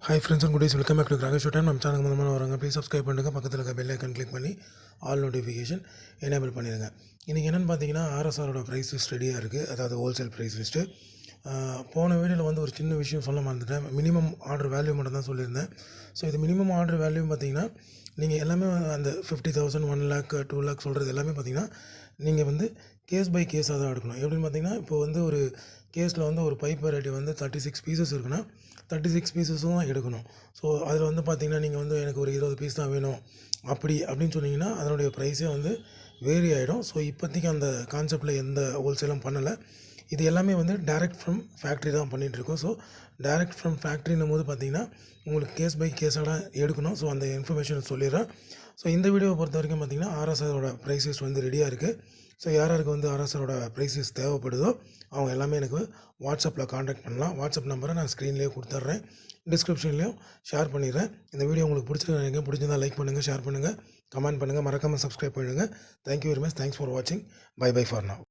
Hi friends and good days, welcome back to Kragesh Time. நம்ம சேனலுக்கு முதல்ல வரவங்க ப்ளீஸ் சப்ஸ்கிரைப் பண்ணுங்கள். பக்கத்தில் இருக்க பெல் ஐக்கன் கிளிக் பண்ணி ஆல் நோட்டிஃபிகேஷன் எனேபிள் பண்ணிடுங்க. இன்றைக்கி என்னென்னு பார்த்தீங்கன்னா ஆர்எஸ்ஆரோட ப்ரைஸ் லிஸ்ட் ரெடியாக இருக்குது. அதாவது ஹோல்சேல் ப்ரைஸ் லிஸ்ட்டு. போன வீடியோவில் வந்து ஒரு சின்ன விஷயம் சொல்ல மறந்துட்டேன். மினிமம் ஆர்டர் வேல்யூ மட்டும் தான் சொல்லியிருந்தேன். ஸோ இது மினிமம் ஆர்டர் வேல்யூ பார்த்தீங்கன்னா நீங்கள் எல்லாமே அந்த 50,000 1 lakh 2 lakh சொல்கிறது எல்லாமே பார்த்தீங்கன்னா நீங்கள் வந்து கேஸ் பை கேஸாக தான் எடுக்கணும். எப்படின்னு பார்த்தீங்கன்னா இப்போ வந்து ஒரு கேஸில் வந்து ஒரு பைப் வெரைட்டி வந்து 36 பீசஸ் இருக்குன்னா 36 பீசஸும் தான் எடுக்கணும். ஸோ அதில் வந்து பார்த்திங்கன்னா நீங்கள் வந்து எனக்கு ஒரு 20 பீஸ் தான் வேணும் அப்படின்னு சொன்னீங்கன்னா அதனுடைய ப்ரைஸே வந்து வேரி ஆகிடும். ஸோ இப்போதைக்கு அந்த கான்செப்டில் எந்த ஹோல்சேலும் பண்ணலை. இது எல்லாமே வந்து டைரெக்ட் ஃப்ரம் ஃபேக்ட்ரி தான் பண்ணிகிட்ருக்கோம். ஸோ டைரெக்ட் ஃப்ரம் ஃபேக்ட்ரின்னும் போது பார்த்திங்கன்னா உங்களுக்கு கேஸ் பை கேஸாக எடுக்கணும். ஸோ அந்த இன்ஃபர்மேஷனை சொல்லிடுறேன். ஸோ இந்த வீடியோவை பொறுத்த வரைக்கும் பார்த்திங்கன்னா ஆர்எஸ்ஆரோட ப்ரைஸஸ் வந்து ரெடியாக இருக்குது. ஸோ யாருக்கு வந்து ஆர்எஸ்ஆரோட ப்ரைஸஸ் தேவைப்படுதோ அவங்க எல்லாமே எனக்கு வாட்ஸ்அப்பில் காண்டாக்ட் பண்ணலாம். வாட்ஸ்அப் நம்பரை நான் ஸ்க்ரீன்லேயே கொடுத்துட்றேன், டிஸ்கிரிப்ஷன்லேயும் ஷேர் பண்ணிடுறேன். இந்த வீடியோ உங்களுக்கு பிடிச்சிருக்கேன், பிடிச்சிருந்தால் லைக் பண்ணுங்கள், ஷேர் பண்ணுங்கள், கமெண்ட் பண்ணுங்கள், மறக்காமல் சப்ஸ்கிரைப் பண்ணுங்கள். Thank you very much. Thanks for வாட்சிங். Bye for now.